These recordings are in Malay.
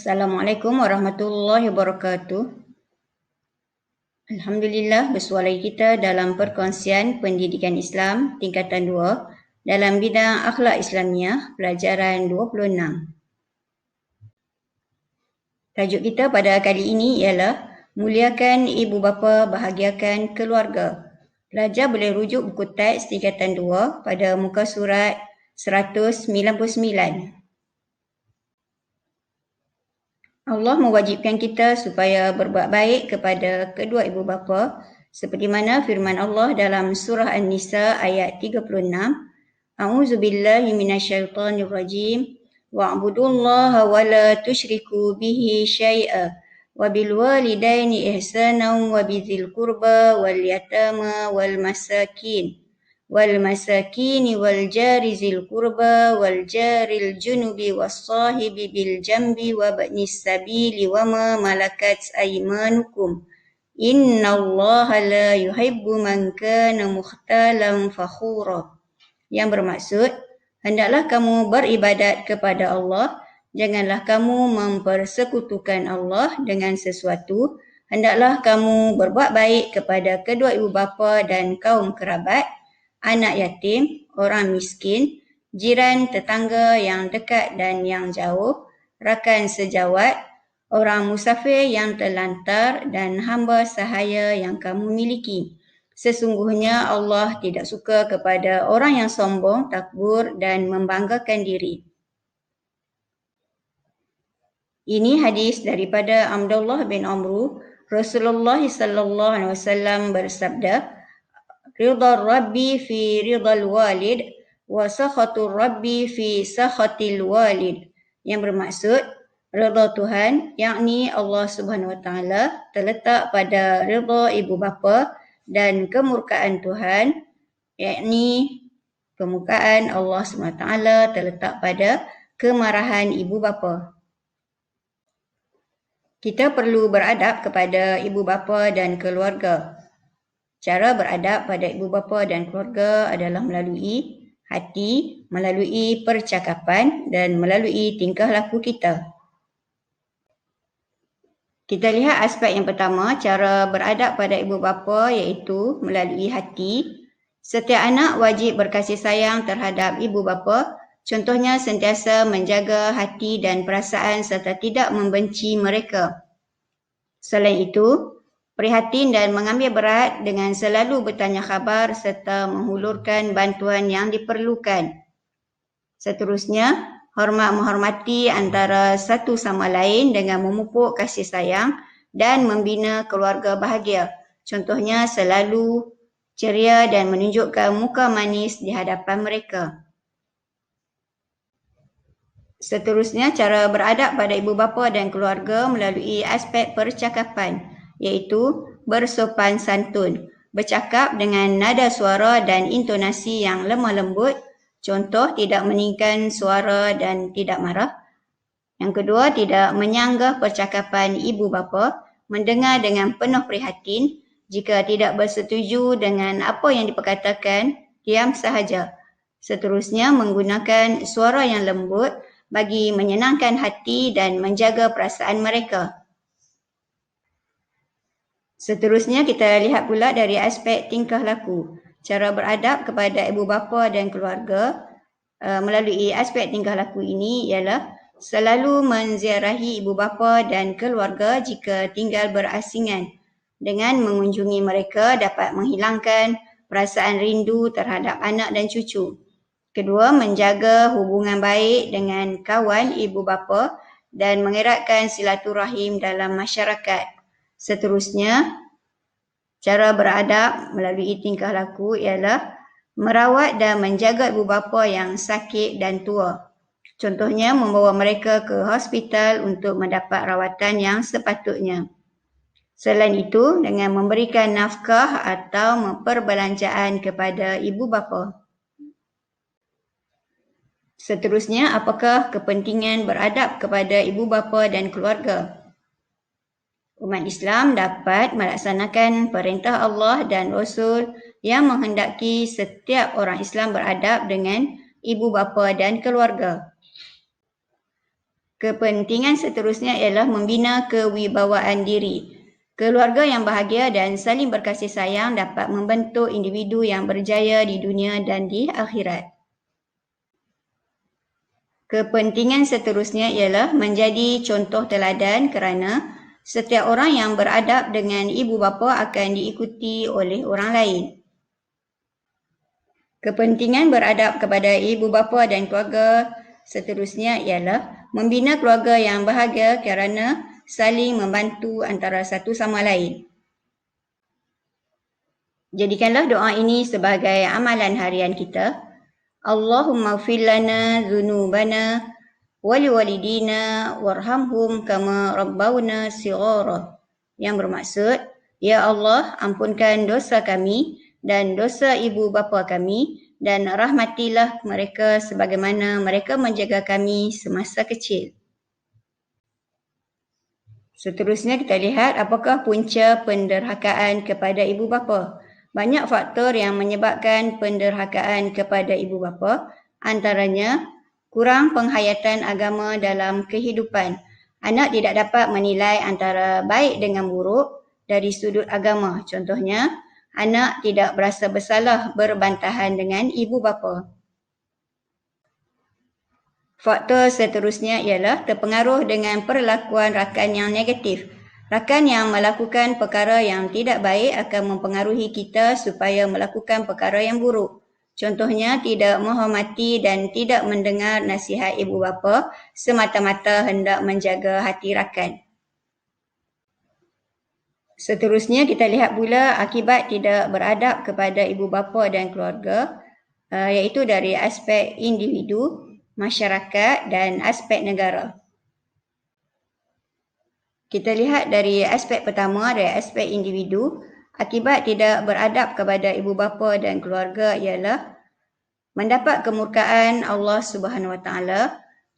Assalamualaikum warahmatullahi wabarakatuh. Alhamdulillah, bersuara kita dalam perkongsian pendidikan Islam tingkatan 2 dalam bidang akhlak Islamiah pelajaran 26. Tajuk kita pada kali ini ialah muliakan ibu bapa, bahagiakan keluarga. Pelajar boleh rujuk buku teks tingkatan 2 pada muka surat 199. Allah mewajibkan kita supaya berbuat baik kepada kedua ibu bapa seperti mana firman Allah dalam surah An-Nisa ayat 36. A'udzubillahi minasyaitonirrajim. Wa'budullaha wa la tusyriku bihi syai'a wa bil walidaini ihsanan wa bidzil qurba wal yatama wal masakin wal jari zil qurba wal jaril junubi was sahibi bil jambi wa ba'nis sabili wa ma malakat aymanukum innallaha la yuhibbu man kana mukhtalan fakhura, yang bermaksud hendaklah kamu beribadat kepada Allah, janganlah kamu mempersekutukan Allah dengan sesuatu, hendaklah kamu berbuat baik kepada kedua ibu bapa dan kaum kerabat, anak yatim, orang miskin, jiran tetangga yang dekat dan yang jauh, rakan sejawat, orang musafir yang terlantar dan hamba sahaya yang kamu miliki. Sesungguhnya Allah tidak suka kepada orang yang sombong, takbur dan membanggakan diri. Ini hadis daripada Abdullah bin Amr. Rasulullah sallallahu alaihi wasallam bersabda, ridha Rabbi fi ridhal walid wa sakhatur Rabbi fi sakhatil walid, yang bermaksud ridha Tuhan, yakni Allah Subhanahu Wa Taala, terletak pada ridha ibu bapa, dan kemurkaan Tuhan, yakni kemurkaan Allah Subhanahu Wa Taala terletak pada kemarahan ibu bapa. Kita perlu beradab kepada ibu bapa dan keluarga. Cara beradab pada ibu bapa dan keluarga adalah melalui hati, melalui percakapan dan melalui tingkah laku kita. Kita lihat aspek yang pertama, cara beradab pada ibu bapa, iaitu melalui hati. Setiap anak wajib berkasih sayang terhadap ibu bapa, contohnya sentiasa menjaga hati dan perasaan serta tidak membenci mereka. Selain itu, prihatin dan mengambil berat dengan selalu bertanya khabar serta menghulurkan bantuan yang diperlukan. Seterusnya, menghormati antara satu sama lain dengan memupuk kasih sayang dan membina keluarga bahagia. Contohnya selalu ceria dan menunjukkan muka manis di hadapan mereka. Seterusnya, cara beradab pada ibu bapa dan keluarga melalui aspek percakapan, iaitu bersopan santun, bercakap dengan nada suara dan intonasi yang lemah lembut. Contoh, tidak meninggikan suara dan tidak marah. Yang kedua, tidak menyanggah percakapan ibu bapa, mendengar dengan penuh prihatin. Jika tidak bersetuju dengan apa yang diperkatakan, diam sahaja. Seterusnya, menggunakan suara yang lembut bagi menyenangkan hati dan menjaga perasaan mereka. Seterusnya, kita lihat pula dari aspek tingkah laku. Cara beradab kepada ibu bapa dan keluarga melalui aspek tingkah laku ini ialah selalu menziarahi ibu bapa dan keluarga jika tinggal berasingan. Dengan mengunjungi mereka dapat menghilangkan perasaan rindu terhadap anak dan cucu. Kedua, menjaga hubungan baik dengan kawan ibu bapa dan mengeratkan silaturahim dalam masyarakat. Seterusnya, cara beradab melalui tingkah laku ialah merawat dan menjaga ibu bapa yang sakit dan tua. Contohnya, membawa mereka ke hospital untuk mendapat rawatan yang sepatutnya. Selain itu, dengan memberikan nafkah atau perbelanjaan kepada ibu bapa. Seterusnya, apakah kepentingan beradab kepada ibu bapa dan keluarga? Umat Islam dapat melaksanakan perintah Allah dan Rasul yang menghendaki setiap orang Islam beradab dengan ibu bapa dan keluarga. Kepentingan seterusnya ialah membina kewibawaan diri. Keluarga yang bahagia dan saling berkasih sayang dapat membentuk individu yang berjaya di dunia dan di akhirat. Kepentingan seterusnya ialah menjadi contoh teladan kerana setiap orang yang beradab dengan ibu bapa akan diikuti oleh orang lain. Kepentingan beradab kepada ibu bapa dan keluarga seterusnya ialah membina keluarga yang bahagia kerana saling membantu antara satu sama lain. Jadikanlah doa ini sebagai amalan harian kita. Allahumma ighfir lana dhunubana waliwalidina warhamhum kama rabbawna shighara. Yang bermaksud, Ya Allah, ampunkan dosa kami dan dosa ibu bapa kami dan rahmatilah mereka sebagaimana mereka menjaga kami semasa kecil. Seterusnya kita lihat apakah punca penderhakaan kepada ibu bapa. Banyak faktor yang menyebabkan penderhakaan kepada ibu bapa, antaranya kurang penghayatan agama dalam kehidupan. Anak tidak dapat menilai antara baik dengan buruk dari sudut agama. Contohnya, anak tidak berasa bersalah berbantahan dengan ibu bapa. Faktor seterusnya ialah terpengaruh dengan perlakuan rakan yang negatif. Rakan yang melakukan perkara yang tidak baik akan mempengaruhi kita supaya melakukan perkara yang buruk. Contohnya, tidak menghormati dan tidak mendengar nasihat ibu bapa semata-mata hendak menjaga hati rakan. Seterusnya, kita lihat pula akibat tidak beradab kepada ibu bapa dan keluarga, iaitu dari aspek individu, masyarakat dan aspek negara. Kita lihat dari aspek pertama, dari aspek individu, akibat tidak beradab kepada ibu bapa dan keluarga ialah mendapat kemurkaan Allah Subhanahu Wa Taala.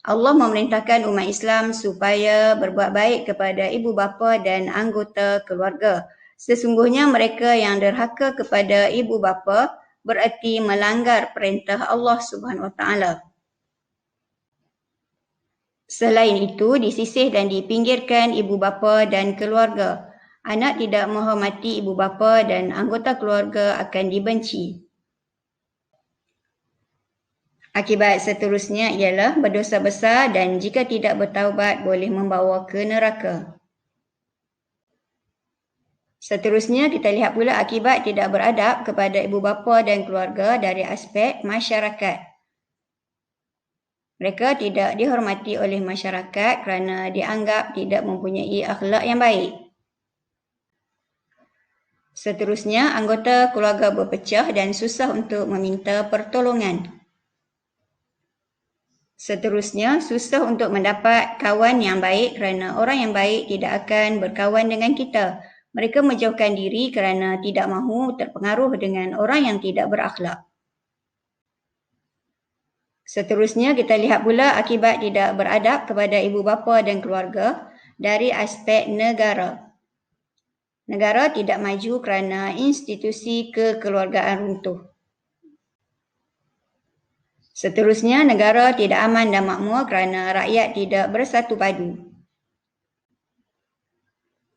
Allah memerintahkan umat Islam supaya berbuat baik kepada ibu bapa dan anggota keluarga. Sesungguhnya mereka yang derhaka kepada ibu bapa bererti melanggar perintah Allah Subhanahu Wa Taala. Selain itu, disisih dan dipinggirkan ibu bapa dan keluarga. Anak tidak menghormati ibu bapa dan anggota keluarga akan dibenci. Akibat seterusnya ialah berdosa besar dan jika tidak bertaubat boleh membawa ke neraka. Seterusnya kita lihat pula akibat tidak beradab kepada ibu bapa dan keluarga dari aspek masyarakat. Mereka tidak dihormati oleh masyarakat kerana dianggap tidak mempunyai akhlak yang baik. Seterusnya, anggota keluarga berpecah dan susah untuk meminta pertolongan. Seterusnya, susah untuk mendapat kawan yang baik kerana orang yang baik tidak akan berkawan dengan kita. Mereka menjauhkan diri kerana tidak mahu terpengaruh dengan orang yang tidak berakhlak. Seterusnya, kita lihat pula akibat tidak beradab kepada ibu bapa dan keluarga dari aspek negara. Negara tidak maju kerana institusi kekeluargaan runtuh. Seterusnya, negara tidak aman dan makmur kerana rakyat tidak bersatu padu.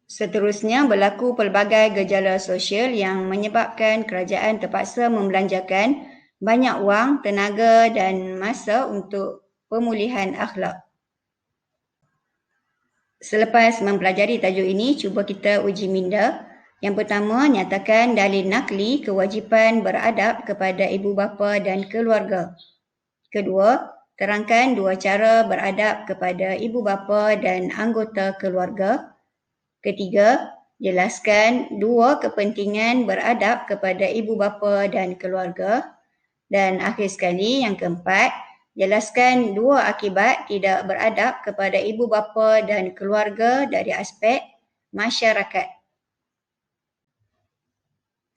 Seterusnya, berlaku pelbagai gejala sosial yang menyebabkan kerajaan terpaksa membelanjakan banyak wang, tenaga dan masa untuk pemulihan akhlak. Selepas mempelajari tajuk ini, cuba kita uji minda. Yang pertama, nyatakan dalil nakli kewajipan beradab kepada ibu bapa dan keluarga. Kedua, terangkan dua cara beradab kepada ibu bapa dan anggota keluarga. Ketiga, jelaskan dua kepentingan beradab kepada ibu bapa dan keluarga. Dan akhir sekali, yang keempat, jelaskan dua akibat tidak beradab kepada ibu bapa dan keluarga dari aspek masyarakat.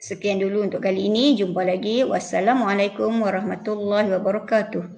Sekian dulu untuk kali ini. Jumpa lagi. Wassalamualaikum warahmatullahi wabarakatuh.